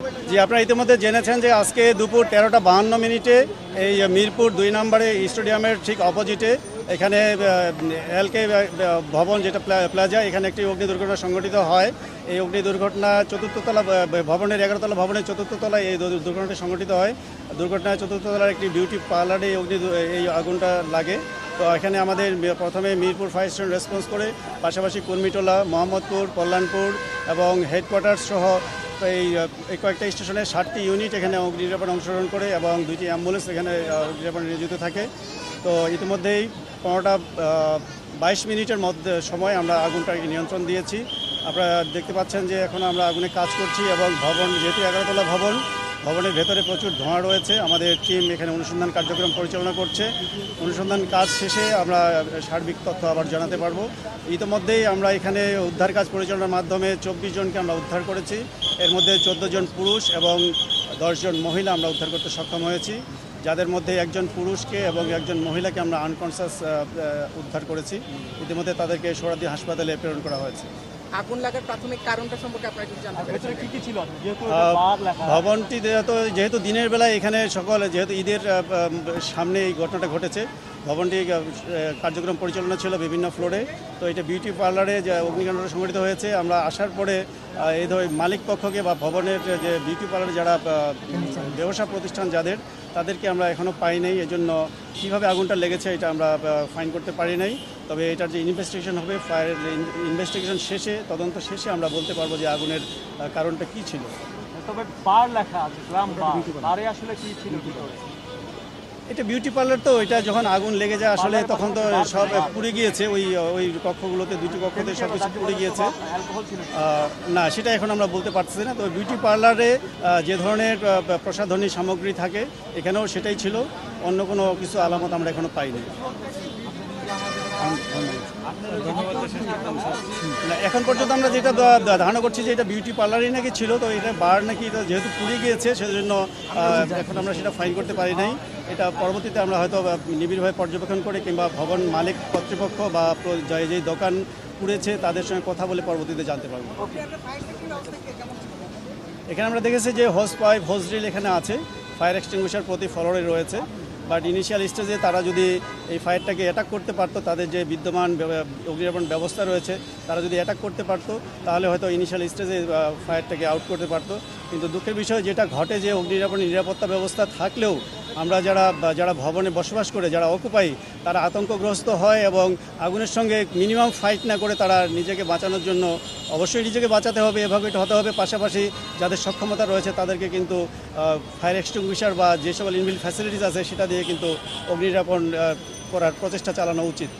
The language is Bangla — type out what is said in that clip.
জি, আপনারা ইতিমধ্যে জেনেছেন যে আজকে দুপুর 13:52 এই মিরপুর 2 নম্বরে স্টেডিয়ামের ঠিক অপোজিটে এখানে এলকে ভবন যেটা প্লাজা, এখানে একটি অগ্নি দুর্ঘটনা সংঘটিত হয়। এই অগ্নি দুর্ঘটনা চতুর্থতলা ভবনের 11তলা ভবনের চতুর্থ তলায় এই দুর্ঘটনাটি সংঘটিত হয়। দুর্ঘটনায় চতুর্থ তলার একটি বিউটি পার্লারে এই আগুনটা লাগে। তো এখানে আমাদের প্রথমে মিরপুর ফায়ার স্টেশন রেসপন্স করে, পাশাপাশি কুর্মিটোলা, মোহাম্মদপুর, কল্যাণপুর এবং হেডকোয়ার্টার সহ এই কয়েকটা স্টেশনে 7টি ইউনিট এখানে অগ্নি নির্বাপনে অংশগ্রহণ করে এবং 2টি অ্যাম্বুলেন্স এখানে অগ্নি নির্বাপনে নিয়োজিত থাকে। তো ইতিমধ্যেই 15-22 মিনিটের মধ্যে সময় আমরা আগুনটাকে নিয়ন্ত্রণ দিয়েছি। আপনারা দেখতে পাচ্ছেন যে এখন আমরা আগুনে কাজ করছি এবং ভবন যেহেতু 11তলা ভবনের ভেতরে প্রচুর ধোঁয়া রয়েছে। আমাদের টিম এখানে অনুসন্ধান কার্যক্রম পরিচালনা করছে। অনুসন্ধান কাজ শেষে আমরা সার্বিক তথ্য আবার জানাতে পারবো। ইতিমধ্যেই আমরা এখানে উদ্ধার কাজ পরিচালনার মাধ্যমে 24 জনকে আমরা উদ্ধার করেছি। এর মধ্যে 14 জন পুরুষ এবং 10 জন মহিলা আমরা উদ্ধার করতে সক্ষম হয়েছি, যাদের মধ্যে একজন পুরুষকে এবং একজন মহিলাকে আমরা আনকনসিয়াস উদ্ধার করেছি। ইতিমধ্যে তাদেরকে সোহরাওয়ার্দী হাসপাতালে প্রেরণ করা হয়েছে। আগুন লাগার প্রাথমিক কারণটা সম্পর্কে আপনারা কিছু জানতে পেরেছেন? কি ছিল? ভবনটি যেহেতু দিনের বেলায় এখানে যেহেতু ঈদের সামনে এই ঘটনাটা ঘটেছে, ভবনটি কার্যক্রম পরিচালনা ছিল বিভিন্ন ফ্লোরে। তো এটা বিউটি পার্লারে যে অগ্নিকাণ্ডটা সংঘটিত হয়েছে, আমরা আসার পরে এই মালিক পক্ষকে বা ভবনের যে বিউটি পার্লারে যারা ব্যবসা প্রতিষ্ঠান তাদেরকে আমরা এখনও পাই নাই। এজন্য কীভাবে আগুনটা লেগেছে এটা আমরা ফাইন্ড করতে পারি নাই। তবে এটার যে ইনভেস্টিগেশন হবে, ফায়ার ইনভেস্টিগেশন শেষে, তদন্ত শেষে আমরা বলতে পারবো যে আগুনের কারণটা কী ছিল। তবে বার লেখা আছে, গ্রাম বারে আসলে কি ছিল? এটা বিউটি পার্লার, তো এটা যখন আগুন লেগে যায় আসলে তখন তো সব পুড়ে গিয়েছে। ওই কক্ষগুলোতে, 2টি কক্ষতে সব কিছু পুড়ে গিয়েছে। না, সেটা এখন আমরা বলতে পারতেছি না। তো বিউটি পার্লারে যে ধরনের প্রসাধনী সামগ্রী থাকে এখানেও সেটাই ছিল। অন্য কোনো কিছু আলামত আমরা এখনো পাইনি। না, এখন পর্যন্ত আমরা যেটা ধারণা করছি যে এটা বিউটি পার্লারই নাকি ছিল। তো এটা বার নাকি এটা যেহেতু পুড়ে গিয়েছে সেজন্য এখন আমরা সেটা ফাইন করতে পারি নাই। এটা পরবর্তীতে আমরা হয়তো নিবিড়ভাবে পর্যবেক্ষণ করে কিংবা ভবন মালিক কর্তৃপক্ষ বা যেই দোকান পুড়েছে তাদের সঙ্গে কথা বলে পরবর্তীতে জানতে পারবো। এখানে আমরা দেখেছি যে হোস পাইপ, হোস ড্রিল এখানে আছে। ফায়ার এক্সটিংগুইশার প্রতি ফ্লোরে রয়েছে। বাট ইনিশিয়াল স্টেজে তারা যদি এই ফায়ারটাকে অ্যাটাক করতে পারতো, তাদের যে বিদ্যমান অগ্নি নির্বাপন ব্যবস্থা রয়েছে তারা যদি অ্যাটাক করতে পারতো, তাহলে হয়তো ইনিশিয়াল স্টেজে ফায়ারটাকে আউট করতে পারতো। কিন্তু দুঃখের বিষয় যেটা ঘটে যে অগ্নি নির্বাপনের নিরাপত্তা ব্যবস্থা থাকলেও আমরা যারা ভবনে বসবাস করে, যারা অকুপাই, তারা আতঙ্কগ্রস্ত হয় এবং আগুনের সঙ্গে মিনিমাম ফাইট না করে তারা নিজেকে বাঁচানোর জন্য অবশ্যই নিজেকে বাঁচাতে হবে, এভাবে হতে হবে। পাশাপাশি যাদের সক্ষমতা রয়েছে তাদেরকে কিন্তু ফায়ার এক্সটিংগুইশার বা যে সকল ইনবিল্ট ফ্যাসিলিটিস আছে সেটা দিয়ে কিন্তু অগ্নি নির্বাপন করার প্রচেষ্টা চালানো উচিত।